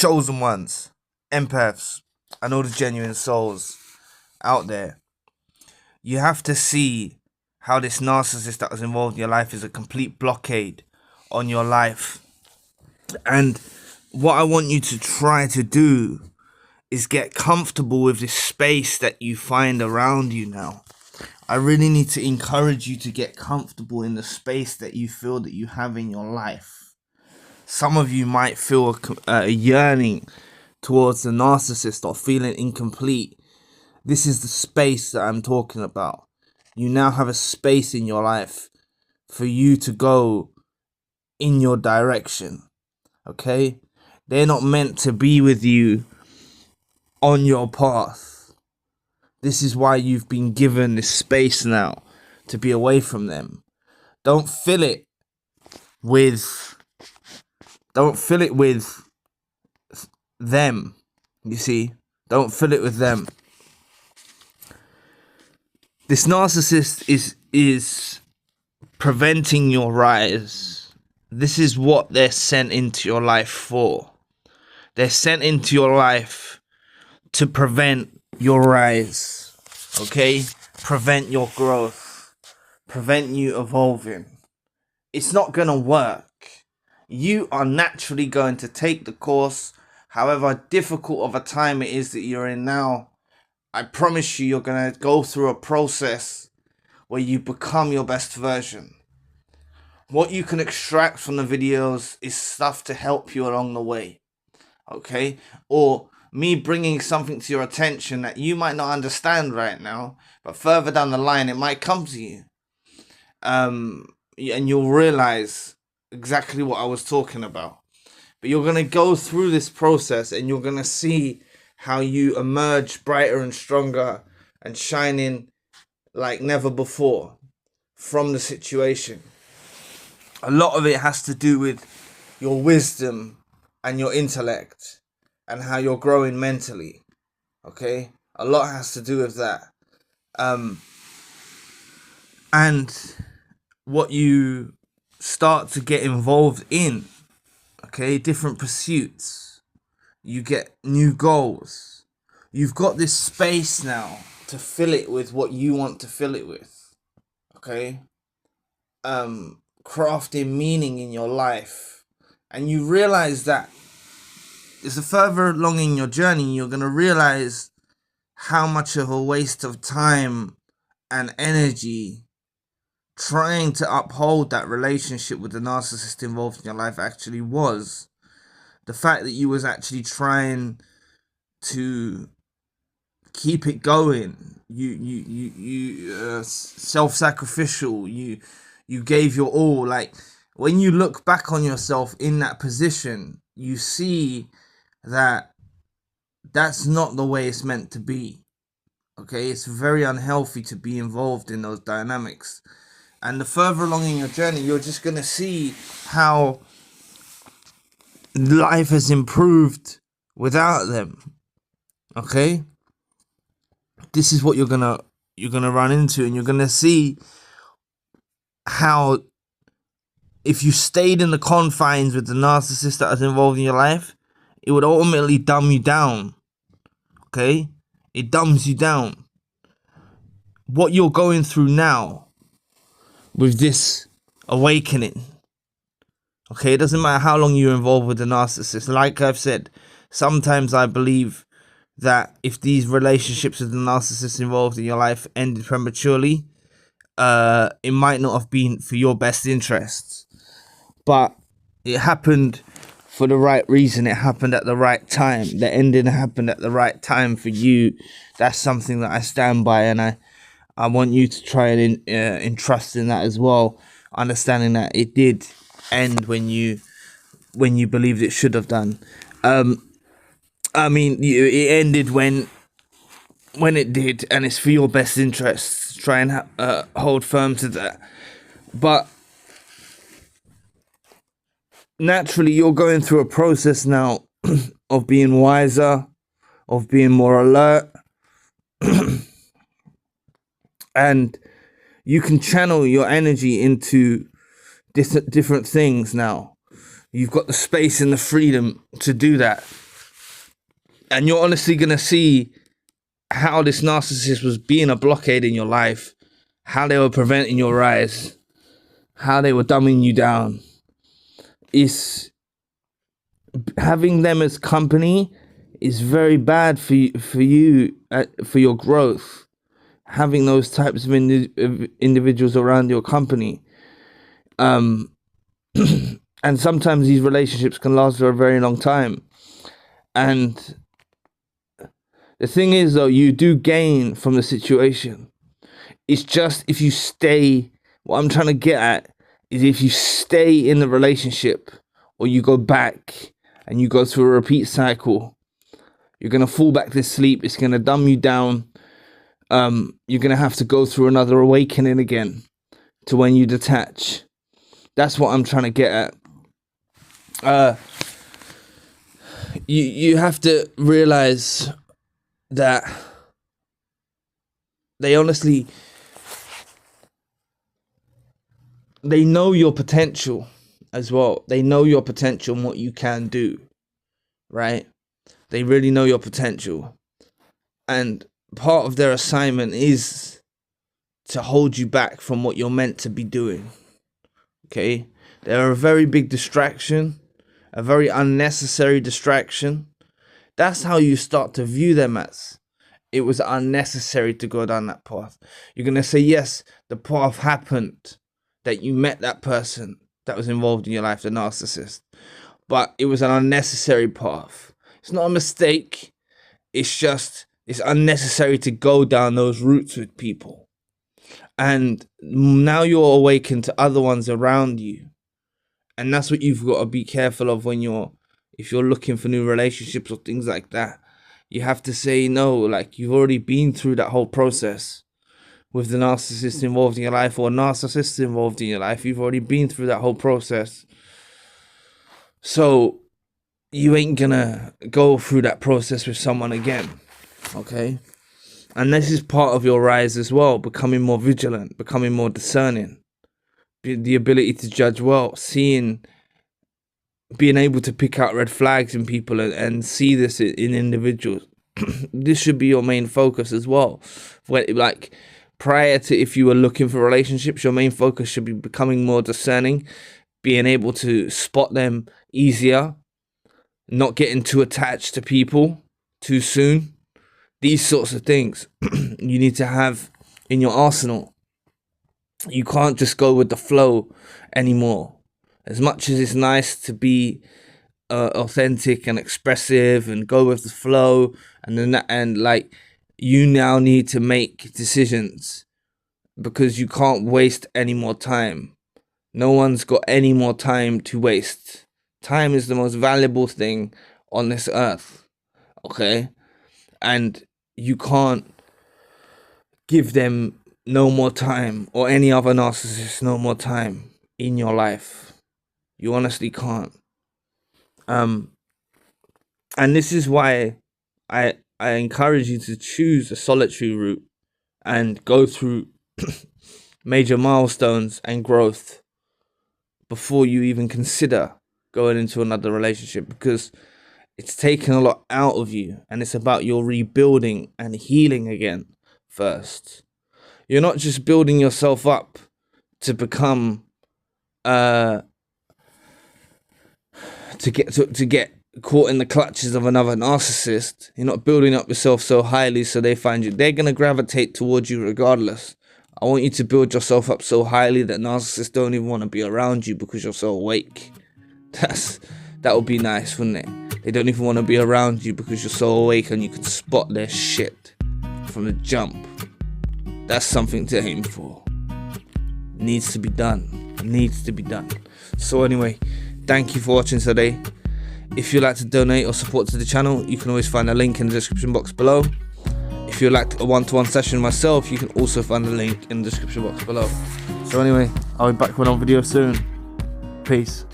chosen ones, empaths, and all the genuine souls out there, you have to see how this narcissist that was involved in your life is a complete blockade on your life. And what I want you to try to do is get comfortable with this space that you find around you now. I really need to encourage you to get comfortable in the space that you feel that you have in your life. Some of you might feel a yearning towards the narcissist or feeling incomplete. This is the space that I'm talking about. You now have a space in your life for you to go in your direction. Okay? They're not meant to be with you on your path. This is why you've been given this space now to be away from them. Don't fill it with them. You see? Don't fill it with them. This narcissist is preventing your rise. This is what they're sent into your life for. They're sent into your life to prevent your rise. Okay? Prevent your growth. Prevent you evolving. It's not going to work. You are naturally going to take the course, however difficult of a time it is that you're in now. I promise you're going to go through a process where you become your best version. What you can extract from the videos is stuff to help you along the way. Okay? Or me bringing something to your attention that you might not understand right now, but further down the line it might come to you. And you'll realize exactly what I was talking about. But you're going to go through this process and you're going to see how you emerge brighter and stronger and shining like never before from the situation. A lot of it has to do with your wisdom and your intellect and how you're growing mentally. Okay? A lot has to do with that. And what you start to get involved in, okay, different pursuits. You get new goals. You've got this space now to fill it with what you want to fill it with. Okay? Crafting meaning in your life. And you realize that as the further along in your journey, you're going to realize how much of a waste of time and energy trying to uphold that relationship with the narcissist involved in your life actually was. The fact that you was actually trying to keep it going, you self-sacrificial, you gave your all. Like, when you look back on yourself in that position, you see that that's not the way it's meant to be. Okay, it's very unhealthy to be involved in those dynamics. And the further along in your journey, you're just going to see how life has improved without them. Okay? This is what you're gonna run into, and you're gonna see how if you stayed in the confines with the narcissist that was involved in your life, it would ultimately dumb you down. Okay? It dumbs you down. What you're going through now with this awakening, okay, it doesn't matter how long you're involved with the narcissist. Like I've said, sometimes I believe that if these relationships with the narcissist involved in your life ended prematurely, it might not have been for your best interests. But it happened for the right reason. It happened at the right time. The ending happened at the right time for you. That's something that I stand by, and I want you to try and entrust in that as well, understanding that it did end when you believed it should have done. I mean, it ended when it did, and it's for your best interests. Try and hold firm to that. But naturally, you're going through a process now of being wiser, of being more alert, and you can channel your energy into different things now. You've got the space and the freedom to do that. And you're honestly going to see how this narcissist was being a blockade in your life, how they were preventing your rise, how they were dumbing you down. Is having them as company is very bad for you, for your growth. Having those types of individuals around your company. And sometimes these relationships can last for a very long time. And the thing is, though, you do gain from the situation. It's just if you stay, what I'm trying to get at is if you stay in the relationship or you go back and you go through a repeat cycle, you're going to fall back to sleep. It's going to dumb you down. You're going to have to go through another awakening again to when you detach. That's what I'm trying to get at. You have to realize that they honestly, they know your potential as well. They know your potential and what you can do, right? They really know your potential. And part of their assignment is to hold you back from what you're meant to be doing. Okay? They're a very big distraction, a very unnecessary distraction. That's how you start to view them as. It was unnecessary to go down that path. You're going to say, yes, the path happened, that you met that person that was involved in your life, the narcissist. But it was an unnecessary path. It's not a mistake. It's just, it's unnecessary to go down those routes with people. And now you're awakened to other ones around you. And that's what you've got to be careful of when if you're looking for new relationships or things like that. You have to say no, like you've already been through that whole process with the narcissist involved in your life or narcissists involved in your life. You've already been through that whole process. So you ain't gonna go through that process with someone again, okay? And this is part of your rise as well, becoming more vigilant, becoming more discerning, the ability to judge well, being able to pick out red flags in people and see this in individuals. This should be your main focus as well. Like prior to, if you were looking for relationships, your main focus should be becoming more discerning, being able to spot them easier, not getting too attached to people too soon. These sorts of things you need to have in your arsenal. You can't just go with the flow anymore. As much as it's nice to be authentic and expressive and go with the flow, you now need to make decisions because you can't waste any more time. No one's got any more time to waste. Time is the most valuable thing on this earth, okay? And you can't give them no more time, or any other narcissist no more time in your life. You honestly can't. And this is why I encourage you to choose a solitary route and go through major milestones and growth before you even consider going into another relationship, because it's taken a lot out of you and it's about your rebuilding and healing again first. You're not just building yourself up to become to get caught in the clutches of another narcissist. You're not building up yourself so highly so they find you. They're going to gravitate towards you regardless. I want you to build yourself up so highly that narcissists don't even want to be around you because you're so awake. That would be nice, wouldn't it? They don't even want to be around you because you're so awake and you can spot their shit from the jump. That's something to aim for. Needs to be done. Needs to be done. So anyway, thank you for watching today. If you'd like to donate or support to the channel, you can always find a link in the description box below. If you'd like a one-to-one session with myself, you can also find the link in the description box below. So anyway, I'll be back with another video soon. Peace.